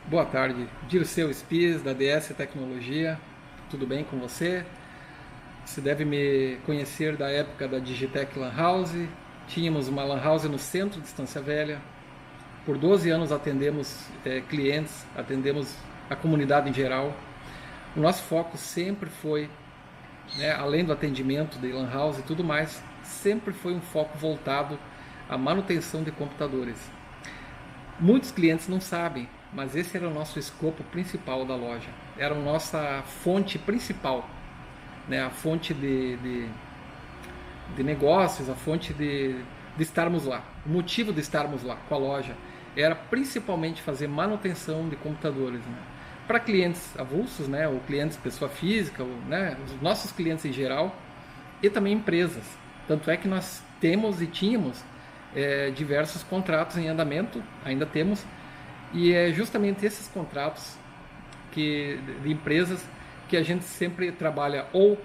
Boa tarde, Dirceu Spies, da DS Tecnologia. Tudo bem com você? Você deve me conhecer da época da Digitec Lan House. Tínhamos uma Lan House no centro de Estância Velha. Por 12 anos atendemos clientes, atendemos a comunidade em geral. O nosso foco sempre foi, além do atendimento de Lan House e tudo mais, sempre foi um foco voltado à manutenção de computadores. Muitos clientes não sabem, mas esse era o nosso escopo principal da loja. Era a nossa fonte principal, a fonte de negócios, a fonte de estarmos lá. O motivo de estarmos lá com a loja era principalmente fazer manutenção de computadores. Para clientes avulsos, ou clientes pessoa física, os nossos clientes em geral, e também empresas. Tanto é que nós temos e tínhamos diversos contratos em andamento, ainda temos, e é justamente esses contratos de empresas que a gente sempre trabalha ou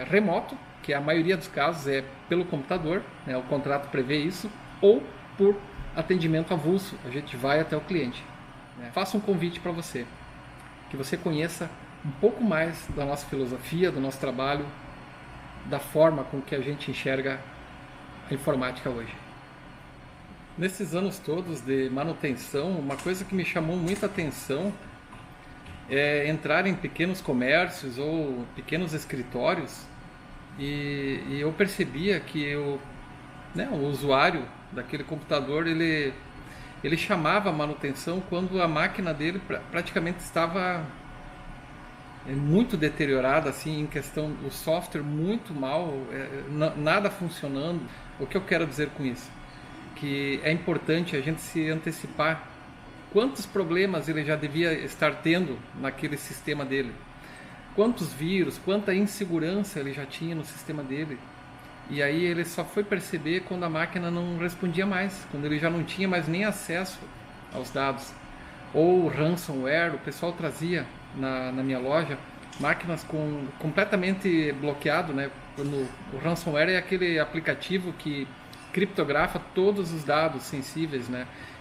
remoto, que a maioria dos casos é pelo computador, o contrato prevê isso, ou por atendimento avulso, a gente vai até o cliente. Faço um convite para você, que você conheça um pouco mais da nossa filosofia, do nosso trabalho, da forma com que a gente enxerga a informática hoje. Nesses anos todos de manutenção, uma coisa que me chamou muita atenção é entrar em pequenos comércios ou pequenos escritórios e eu percebia que o usuário daquele computador ele chamava a manutenção quando a máquina dele praticamente estava muito deteriorada, assim, em questão do software muito mal, nada funcionando. O que eu quero dizer com isso? Que é importante a gente se antecipar quantos problemas ele já devia estar tendo naquele sistema dele, quantos vírus, quanta insegurança ele já tinha no sistema dele, e aí ele só foi perceber quando a máquina não respondia mais, quando ele já não tinha mais nem acesso aos dados, ou ransomware. O pessoal trazia na minha loja máquinas completamente bloqueado, quando o ransomware é aquele aplicativo que criptografa todos os dados sensíveis,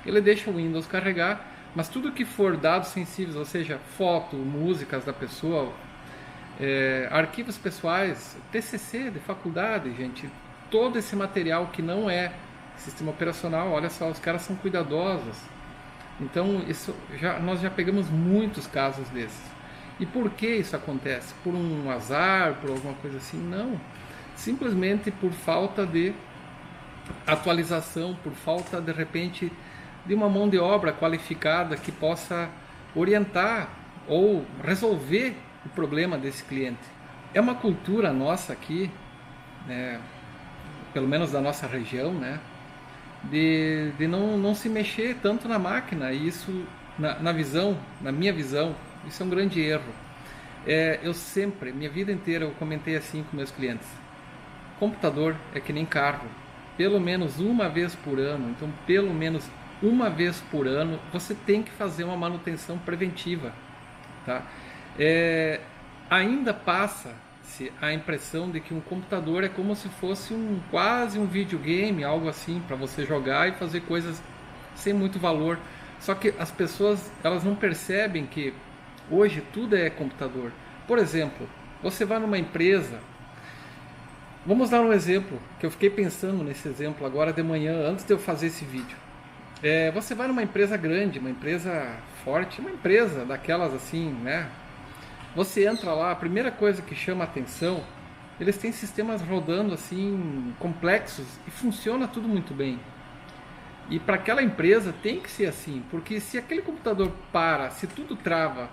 Ele deixa o Windows carregar, mas tudo que for dados sensíveis, ou seja, foto, músicas da pessoa, arquivos pessoais, TCC de faculdade, gente, todo esse material que não é sistema operacional, olha só, os caras são cuidadosos. Então, nós já pegamos muitos casos desses. E por que isso acontece? Por um azar, por alguma coisa assim? Não. Simplesmente por falta de atualização, por falta de repente de uma mão de obra qualificada que possa orientar ou resolver o problema desse cliente. É uma cultura nossa aqui, pelo menos da nossa região, de não se mexer tanto na máquina, e isso na minha visão, isso é um grande erro. Eu sempre, minha vida inteira, eu comentei assim com meus clientes: computador é que nem carro, pelo menos uma vez por ano. Então, pelo menos uma vez por ano, você tem que fazer uma manutenção preventiva, tá? Ainda passa-se a impressão de que um computador é como se fosse quase um videogame, algo assim, para você jogar e fazer coisas sem muito valor. Só que as pessoas, elas não percebem que hoje tudo é computador. Por exemplo, você vai numa empresa. Vamos dar um exemplo, que eu fiquei pensando nesse exemplo agora de manhã, antes de eu fazer esse vídeo. Você vai numa empresa grande, uma empresa forte, uma empresa daquelas assim, Você entra lá, a primeira coisa que chama a atenção, eles têm sistemas rodando assim, complexos, e funciona tudo muito bem. E para aquela empresa tem que ser assim, porque se aquele computador para, se tudo trava,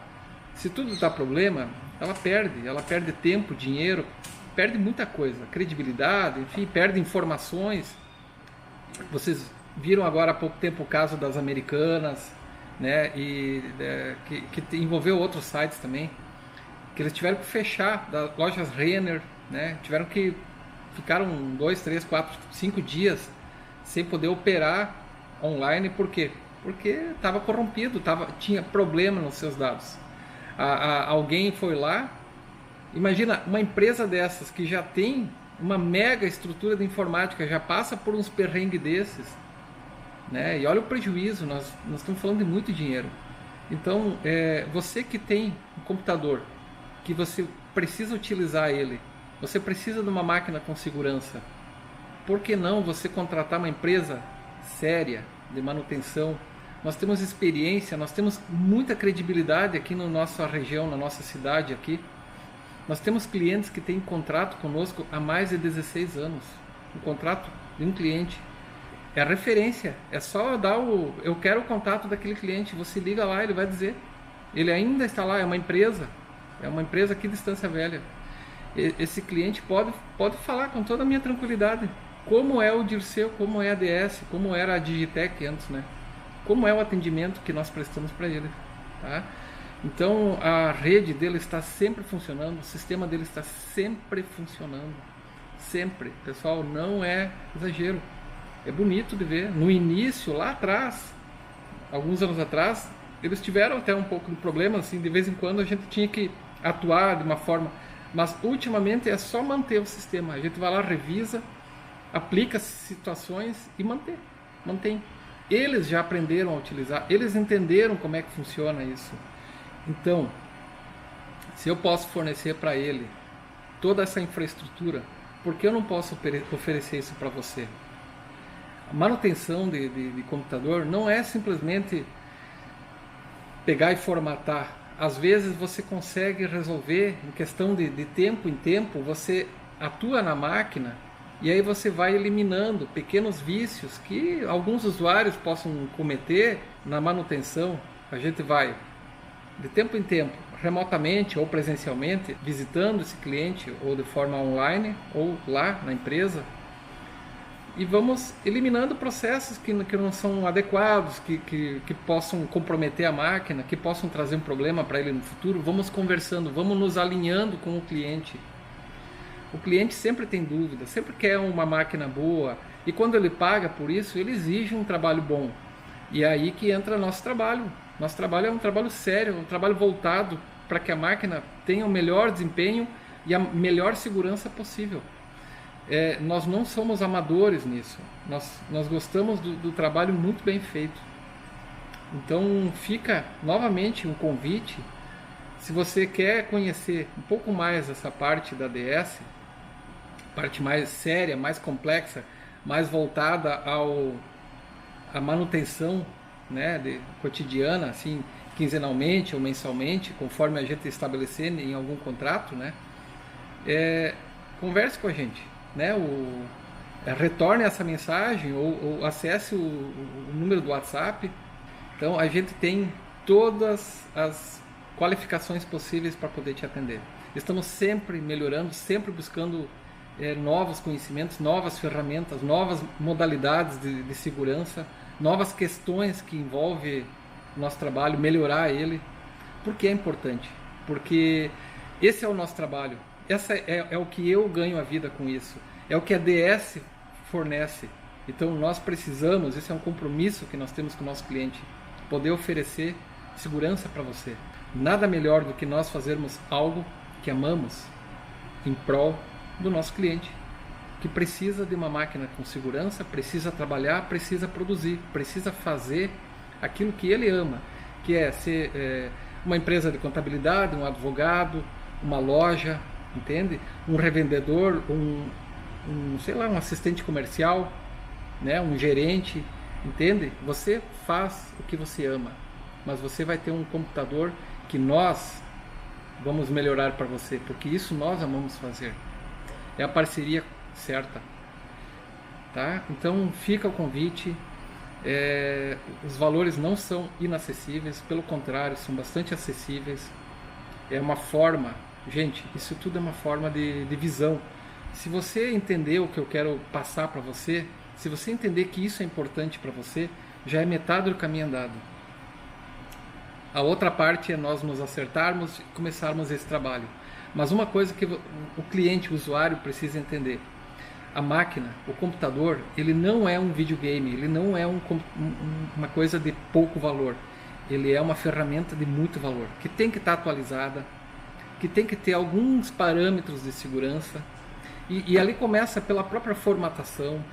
se tudo dá problema, ela perde tempo, dinheiro, perde muita coisa, credibilidade, enfim, perde informações. Vocês viram agora há pouco tempo o caso das Americanas, que envolveu outros sites também, que eles tiveram que fechar, das lojas Renner, ficaram 2, 3, 4, 5 dias sem poder operar online. Por quê? Porque estava corrompido, tinha problema nos seus dados. Alguém foi lá. Imagina uma empresa dessas que já tem uma mega estrutura de informática, já passa por uns perrengues desses, E olha o prejuízo, nós estamos falando de muito dinheiro. Então, você que tem um computador, que você precisa utilizar ele, você precisa de uma máquina com segurança, por que não você contratar uma empresa séria de manutenção? Nós temos experiência, nós temos muita credibilidade aqui na nossa região, na nossa cidade aqui. Nós temos clientes que têm contrato conosco há mais de 16 anos. O contrato de um cliente é a referência, é só dar eu quero o contato daquele cliente, você liga lá, ele vai dizer. Ele ainda está lá, é uma empresa aqui de Estância Velha. Esse cliente pode falar com toda a minha tranquilidade como é o Dirceu, como é a DS, como era a Digitec antes, né? Como é o atendimento que nós prestamos para ele, tá? Então a rede dele está sempre funcionando, o sistema dele está sempre funcionando, sempre, pessoal, não é exagero, é bonito de ver. No início, lá atrás, alguns anos atrás, eles tiveram até um pouco de problema, assim, de vez em quando a gente tinha que atuar de uma forma, mas ultimamente é só manter o sistema, a gente vai lá, revisa, aplica situações e mantém. Eles já aprenderam a utilizar, eles entenderam como é que funciona isso. Então, se eu posso fornecer para ele toda essa infraestrutura, por que eu não posso oferecer isso para você? A manutenção de computador não é simplesmente pegar e formatar. Às vezes você consegue resolver em questão de tempo em tempo, você atua na máquina e aí você vai eliminando pequenos vícios que alguns usuários possam cometer na manutenção. A gente vai de tempo em tempo, remotamente ou presencialmente, visitando esse cliente ou de forma online ou lá na empresa, e vamos eliminando processos que não são adequados, que possam comprometer a máquina, que possam trazer um problema para ele no futuro. Vamos conversando, vamos nos alinhando com o cliente. O cliente sempre tem dúvida, sempre quer uma máquina boa, e quando ele paga por isso, ele exige um trabalho bom. E é aí que entra nosso trabalho. Nosso trabalho é um trabalho sério, um trabalho voltado para que a máquina tenha o melhor desempenho e a melhor segurança possível. Nós não somos amadores nisso, nós gostamos do trabalho muito bem feito. Então fica novamente um convite, se você quer conhecer um pouco mais essa parte da DS, parte mais séria, mais complexa, mais voltada à manutenção, né, cotidiana, assim, quinzenalmente ou mensalmente, conforme a gente estabelecer em algum contrato, né, converse com a gente, né, retorne essa mensagem ou acesse o número do WhatsApp. Então a gente tem todas as qualificações possíveis para poder te atender. Estamos sempre melhorando, sempre buscando novos conhecimentos, novas ferramentas, novas modalidades de segurança, novas questões que envolvem o nosso trabalho, melhorar ele. Por que é importante? Porque esse é o nosso trabalho, essa é o que eu ganho a vida com isso, é o que a DS fornece. Então nós precisamos, esse é um compromisso que nós temos com o nosso cliente, poder oferecer segurança para você. Nada melhor do que nós fazermos algo que amamos em prol do nosso cliente, que precisa de uma máquina com segurança, precisa trabalhar, precisa produzir, precisa fazer aquilo que ele ama, que é ser uma empresa de contabilidade, um advogado, uma loja, entende? Um revendedor, sei lá, um assistente comercial, né? Um gerente, entende? Você faz o que você ama, mas você vai ter um computador que nós vamos melhorar para você, porque isso nós amamos fazer. É a parceria certa, tá? Então fica o convite. Os valores não são inacessíveis, pelo contrário, são bastante acessíveis. É uma forma, gente, isso tudo é uma forma de visão. Se você entender o que eu quero passar para você, se você entender que isso é importante para você, já é metade do caminho andado. A outra parte é nós nos acertarmos e começarmos esse trabalho. Mas uma coisa que o cliente, o usuário precisa entender: a máquina, o computador, ele não é um videogame, ele não é uma coisa de pouco valor. Ele é uma ferramenta de muito valor, que tem que estar atualizada, que tem que ter alguns parâmetros de segurança. E ali começa pela própria formatação,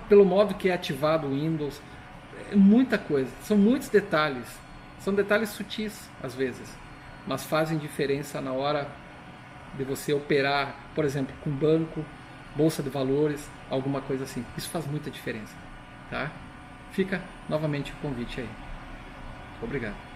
pelo modo que é ativado o Windows, muita coisa, são muitos detalhes. São detalhes sutis, às vezes, mas fazem diferença na hora de você operar, por exemplo, com banco, bolsa de valores, alguma coisa assim. Isso faz muita diferença, tá? Fica novamente o convite aí. Obrigado.